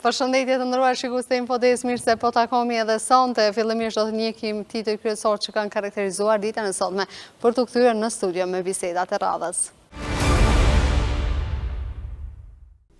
Përshëndetje të nderuar shikues të Infodes, mirë se po takohemi edhe sonte. Fillimisht do të njohim titujt kryesorë që kanë karakterizuar ditën e sotme për të kthyer në studio me bisedat e radhës.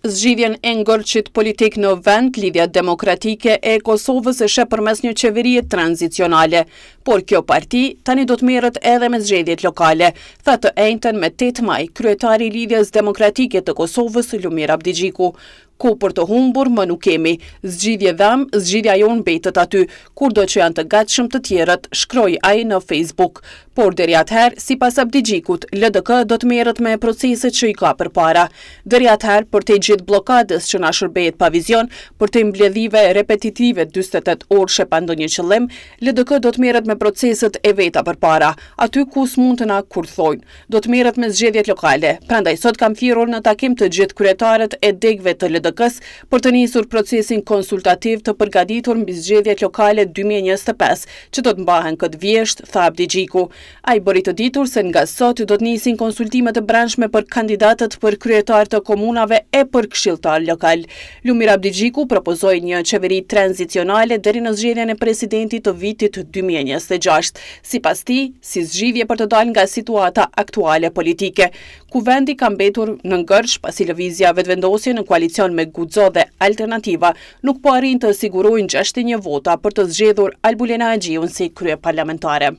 Zgjidhjen e ngërçit politik në vend, lidhja demokratike e Kosovës e sheh përmes një qeverie tranzicionale, por kjo parti tani do të merret edhe me zgjedhjet lokale, tha të njëjtën me 8 maj kryetari i Lidhjes Demokratike të Kosovës, Lumir Abdigjiku. Ku për të humbur më nuk kemi, zgjidhje dham, zgjidhja jonë mbetet aty, kurdo që janë të gatshëm të tjerët, shkroi ai në Facebook. Por deri atëherë, sipas Abdigjikut, LDK do të merret me proceset që i ka përpara. Deri atëherë, për të gjithë bllokadës që na shërbehet pa vizion, për të mbledhive repetitive 48 orë pa ndonjë qëllim, LDK do të merret me proceset e veta përpara, aty ku s'mund të na kurthojnë. Do të merret me zgjedhjet lokale. Prandaj sot kam thirrur në takim të gjithë kryetarët e degëve të LDK-s për të nisur procesin konsultativ të përgatitur mbi zgjedhjet lokale 2025, që do të mbahen këtë vjesht, tha Abdigjiku. Ai bëri të ditur se nga sot do të nisin konsultimet e brendshme për kandidatët për kryetar të komunave e për këshilltar lokal. Lumir Abdigjiku propozoi një qeveri tranzicionale deri në zgjedhjen e presidentit të vitit 2026. Sipas tij, si zgjidhje për të dalë nga situata aktuale politike, ku vendi ka mbetur në ngërç pasi lëvizja vetëvendosje në koalicion me Guxo dhe Alternativa nuk po arrin të sigurojnë 61 vota për të zgjedhur Albulena Agjiun si kryeparlamentare.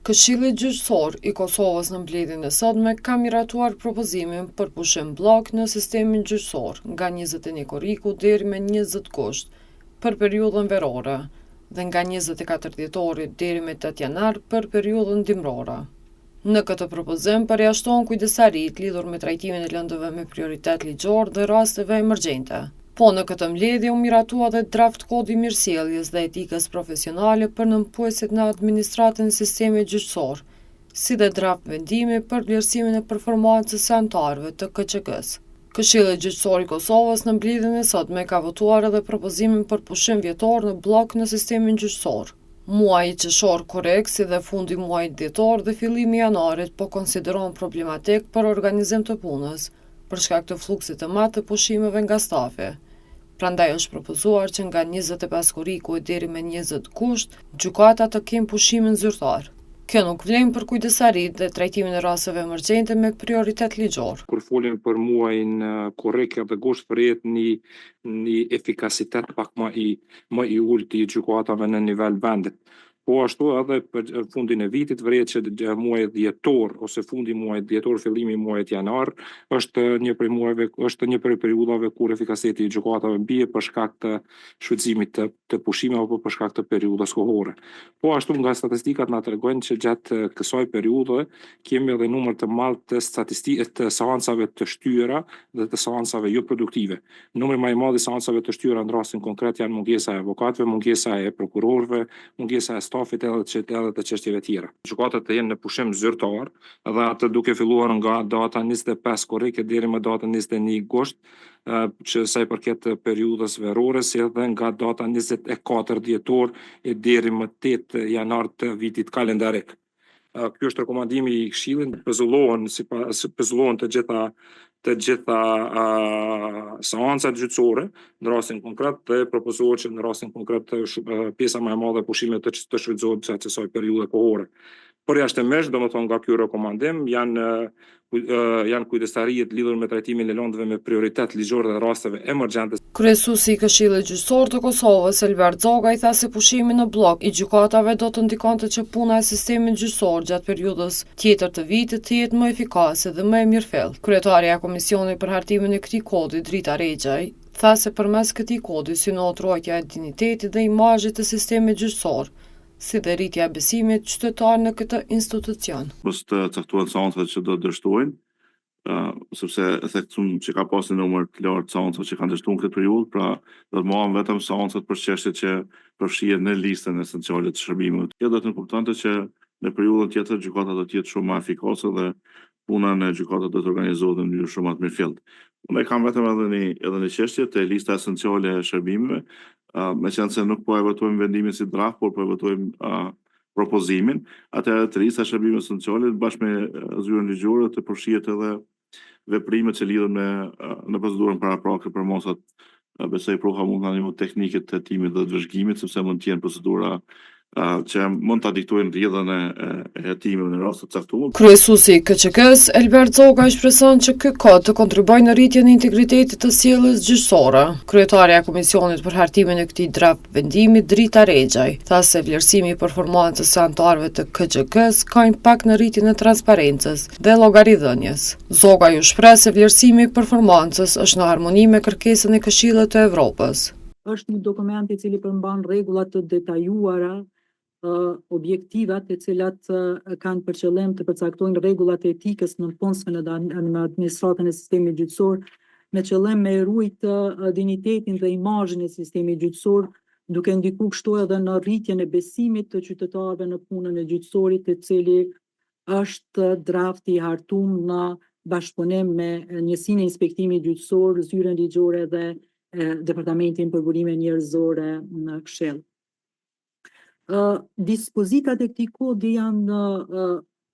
Këshilli Gjyqësor i Kosovës në mbledhjen e sotme ka miratuar propozimin për pushim bllok në sistemin gjyqësor nga 21 korriku deri me 20 gusht për periudhën verore dhe nga 24 dhjetori deri me 8 janar për periudhën dimrore. Në këtë propozim përjashton kujdesaritë lidhur me trajtimin e lëndëve me prioritet ligjor dhe rasteve emergjente. Po në këtë mbledhje u miratua dhe draft kodi mirësjelljes dhe etikës profesionale për nënpuesit në administratën e sistemit gjyqësor, si dhe draft vendimi për vlerësimin e performancës së anëtarëve të KQK-s. Këshilli Gjyqësor i Kosovës në mbledhjen e sotme ka votuar edhe propozimin për pushim vjetor në blok në sistemin gjyqësor. Muaji qershor korrekt, si dhe fundi muajit dhjetor dhe fillimi i janarit po konsiderohen problematik për organizim të punës, për shkak të fluksit të madh të pushimeve nga stafi. Prandaj është propozuar që nga 25 korriku deri me 20 gusht, gjykata të kenë pushimin zyrtar. Kjo nuk vlen për kujdesaritë dhe trajtimin e rasteve emergjente me prioritet ligjor. Kur folim për muajin korrik dhe gusht përjet një efikasitet pak më i ulët i gjykatave në nivel vendit. Po ashtu edhe për fundin e vitit vret që muaji dhjetor ose fundi muajit dhjetor, fillimi i muajit janar është një prej muajve, është një prej periudhave kur efikasiteti i gjykatave bie për shkak të shfrytëzimit të pushimeve apo për shkak të periudhës kohore. Po ashtu nga statistikat na tregojnë që gjatë kësaj periudhe kemi edhe numër të madh të seancave të shtyra dhe të seancave jo produktive. Numri më i madh i seancave të shtyra në rastin konkret janë mungesa e avokatëve, mungesa e prokurorëve, mungesa e stafit edhe të çështjeve tjera. Gjykatat të jenë në pushim zyrtar dhe atë duke filluar nga data 25 korrik deri më datën 21 gusht, që sa i përket periudhës verore, si edhe nga data 24 dhjetor deri më 8 janar të vitit kalendarik. Ky është rekomandimi i Këshillit, pezullohen të gjitha seancat gjyqësore në rastin konkret dhe propozohet që në rastin konkret pjesa më e madhe e pushimeve të shfrytëzohet gjatë kësaj periudhe kohore. Përjashtimisht, domethënë nga ky rekomandim janë kujdesaritë lidhur me trajtimin e lëndëve me prioritet ligjor dhe rasteve emergjente. Kryesuesi i Këshillit Gjyqësor të Kosovës, Elver Xogaj, tha se pushimi në blok i gjykatave do të ndikonte që puna e sistemit gjyqësor gjatë periudhës tjetër të vitit të jetë më efikase dhe më e mirëfillt. Kryetaria e Komisionit për hartimin e këtij kodi, Drita Rexhaj, tha se përmes këtij kodi synohet ruajtja e dinjitetit dhe imazhit të sistemit gjyqësor, si dhe rritja e besimit qytetar në këtë institucion. Mos të caktuar seancat që do dështojnë, sepse theksum që ka pasur numër të lartë seancave që kanë dështuar këtë periudhë, pra do të mohen vetëm seancat për çështjet që përfshihen në listën esenciale të shërbimeve. Kjo do të kuptonte që në periudhën tjetër gjykata do të jetë shumë më efikase dhe puna në gjykata do të organizohet në mënyrë shumë më të mirëfillt. Unë kam vetëm edhe një çështje të lista esenciale e shërbimeve, meqense nuk po e votojmë vendimin si draft, por po e votojmë propozimin, atëherë të lista e shërbimeve esenciale bashkë me zyrën ligjore të përfshihet edhe veprimet që lidhen në procedurën paraprake për mosat, besoj pruha mund të ndihmojë teknikët të hetimit dhe të vëzhgimit, sepse mund të jenë procedura që mund ta diktojnë rrjedhën e hetimit në rast të caktuar. Kryesuesi i KÇK-s, Elbert Zoga, shpreson që ky kod të kontribojë në rritjen e integritetit të sjelljes gjyqësore. Kryetarja e Komisionit për hartimin e këtij draft vendimi, Drita Rexhaj, tha se vlerësimi i performancës së anëtarëve të KÇK-s ka impakt në rritjen e transparencës dhe llogaridhënies. Zoga ju shpreh se vlerësimi i performancës është në harmoni me kërkesën e Këshillit të Evropës. Është një dokument i cili përmban rregulla të detajuara, objektivat e cilat kanë për qëllim të përcaktojnë rregullat e etikës në punësmen në administratën e sistemit gjyqësor, me qëllim me ruajtë dinjitetin dhe imazhin e sistemit gjyqësor, duke ndikuar kështu edhe në rritjen e besimit të qytetarëve në punën e gjyqësorit, i cili është drafti i hartuar në bashkëpunim me njësinë e inspektimit gjyqësor, zyrën ligjore dhe Departamentin për burime njerëzore në Këshill. Dispozitat e këtij kodi janë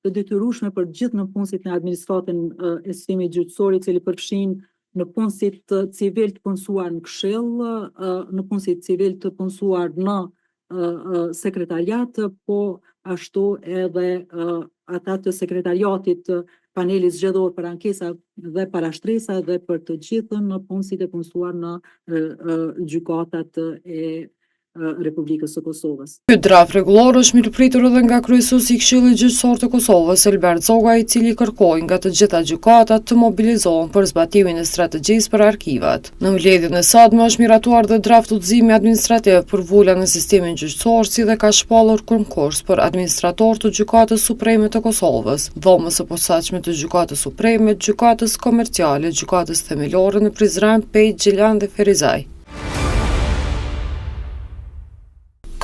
të detyrueshme për gjithë nëpunësit në administratën e sistemit gjyqësor, i cili përfshin nëpunësit civil të punësuar në Këshill, nëpunësit civil të punësuar në sekretariat, po ashtu edhe ata të sekretariatit panelit zgjedhor për ankesa dhe parashtresa dhe për të gjithën nëpunësit e punësuar në gjykatat e Republikës së Kosovës. Ky draft rregullor është mirëpritur edhe nga kryesuesi i Këshillit Gjyqësor të Kosovës, Elbert Zoga, i cili kërkoi nga të gjitha gjykatat të mobilizohen për zbatimin e strategjisë për arkivat. Në mbledhjen e sotme është miratuar dhe draft udhëzimi administrativ për vula në sistemin gjyqësor, si dhe ka shpallur konkurs për administrator të Gjykatës Supreme të Kosovës, dhomës së posaçme të Gjykatës Supreme, Gjykatës Komerciale, Gjykatës Themelore në Prizren, Pejë, Gjilan dhe Ferizaj.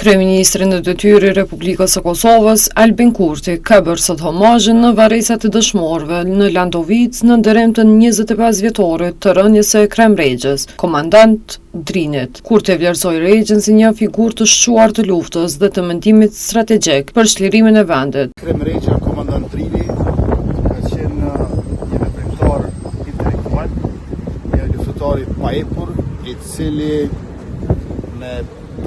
Kryeministri në detyrë i Republikës së Kosovës, Albin Kurti, ka bërë sot homazhin në varresat e dëshmorëve në Landovic në nderim të 25 vjetorit të rënies së Ekrem Rexhës, komandant Drinit. Kurti vlerësoi Rexhën si një figurë të shquar të luftës dhe të mendimit strategjik për çlirimin e vendit. Ekrem Rexha, komandant Drini, ka qenë një veprimtar intelektual, një luftëtar i paepur, i cili me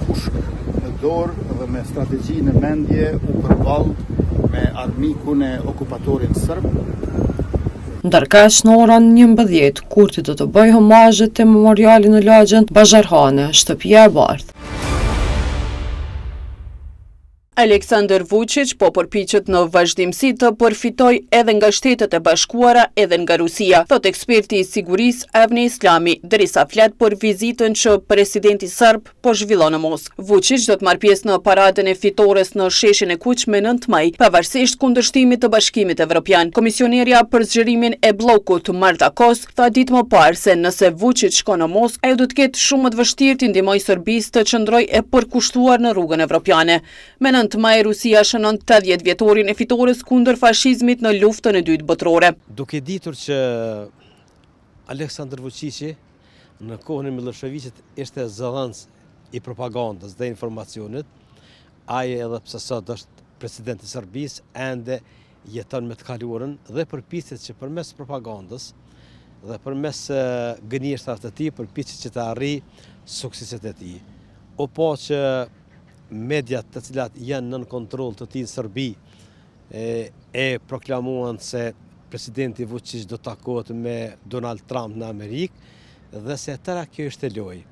pushk në dorë dhe me strategji në mendje u përball me armikun e okupatorit serb. Ndërkaq në orën 11, Kurti do të bëjë homazhe te memoriali në lagjën Bazharhane, shtëpia e bardhë. Aleksandar Vučić po përpiqet në vazhdimsi të përfitoj edhe nga Shtetet e Bashkuara edhe nga Rusia, thot eksperti i sigurisë Avni Islami, derisa flet për vizitën që presidenti serb po zhvillon në Moskë. Vučić do të marrë pjesë në paradën e fitores në sheshin e Kuq me 9 maj, pavarësisht kundërshtimit të Bashkimit Evropian. Komisionerja për zgjerimin e bllokut Marta Kos tha ditë më parë se nëse Vučić shkon në Moskë, ai do të ketë shumë më të vështirë të ndihmojë Serbisë të qëndrojë e përkushtuar në rrugën evropiane. Me 9 maj Rusia shënon 80 vjetorin e fitores kundër fashizmit në luftën e dytë botërore. Duke ditur që Aleksandar Vučići në kohën e Miloševićit ishte zëdhënës i propagandës dhe informacionit, ai edhe pse sot është presidenti i Serbisë, ende jeton me të kaluarën dhe përpiqet që përmes propagandës dhe përmes gënjeshtërave të tij përpiqet që të arrijë sukseset e tij. O po që mediat të cilat janë nën kontroll të tij në Serbi e proklamuan se presidenti Vučić do takohet me Donald Trump në Amerikë dhe se tëra kjo është e lojë.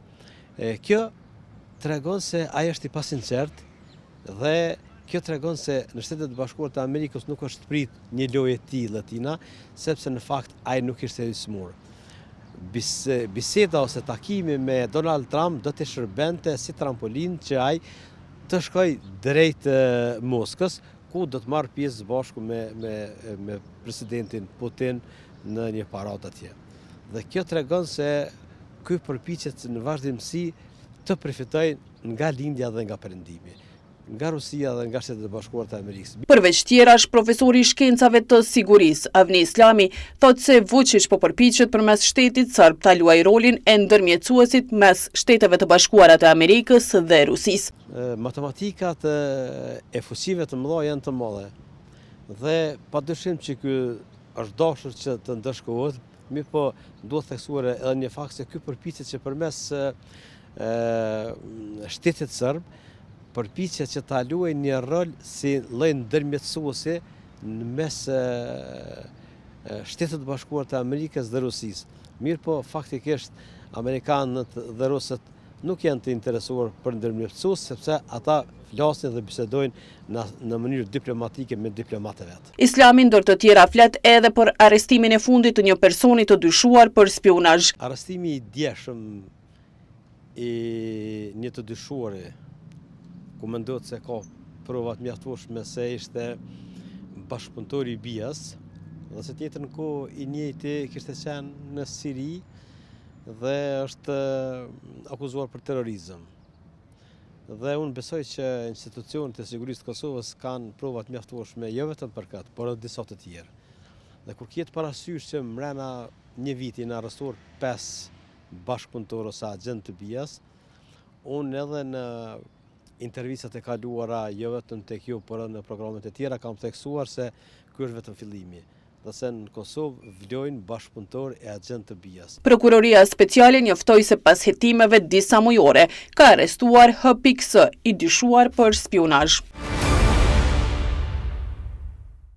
Kjo tregon se ai është i pasinqert dhe kjo tregon se në Shtetet e Bashkuara të Amerikës nuk është prit një lojë e tillë atina, sepse në fakt ai nuk ishte i smur. Biseda ose takimi me Donald Trump do të shërbente si trampolin që ai të shkoj drejt Moskës, ku do të marrë pjesë bashku me presidentin Putin në një paradë atje. Dhe kjo tregon se ky përpiqet në vazhdimsi të përfitojë nga lindja dhe nga perëndimi, nga Rusia dhe nga Shtetet e Bashkuara të Amerikës. Përveç tjerash, profesori i shkencave të sigurisë, Avni Islami, thotë se Vučić po përpiqet përmes shtetit serb ta luajë rolin e ndërmjetësuesit mes Shteteve të Bashkuara të Amerikës dhe Rusisë. Matematikat e fuqive të mëdha janë të mëdha dhe padyshim që ky është dashur që të ndëshkohet Mirë po, duhet theksuar edhe një fakt se ky përpiqet që përmes shtetit serb përpiqet që ta luajë një rol si lloj ndërmjetësuesi në mes Shtetit të Bashkuar të Amerikës dhe Rusisë. Mirë po, faktikisht Amerikanët dhe Rusët nuk janë të interesuar për ndërmjetësues sepse ata flasin dhe bisedojnë në mënyrë diplomatike me diplomatë vetë. Islami ndër të tjera flet edhe për arrestimin e fundit të një personi të dyshuar për spionazh. Arrestimi i djeshëm i një të dyshuari, ku mendohet se ka prova të mjaftueshme se ishte bashkëpunëtori i BIA-s, dhe se tjetër në kohë i njëjti kishte qenë në Siri dhe është akuzuar për terrorizëm. Dhe unë besoj që institucionet e sigurisë të Kosovës kanë prova të mjaftueshme jo vetëm për këtë, por edhe disa të tjerë. Dhe kur ketë parasysh që mrena një viti në arrestuar 5 bashkëpunëtorë ose agent të BIA-s, unë edhe në intervistat e kaluara jo vetëm tek ju, por edhe në programet e tjera kam theksuar se ky është vetëm fillimi. Dhe se në Kosovë vlojnë bashkëpunëtorë e agent të BIA-s. Prokuroria speciale njoftoi se pas hetimeve disa mujore ka arrestuar HPX, i dyshuar për spionazh.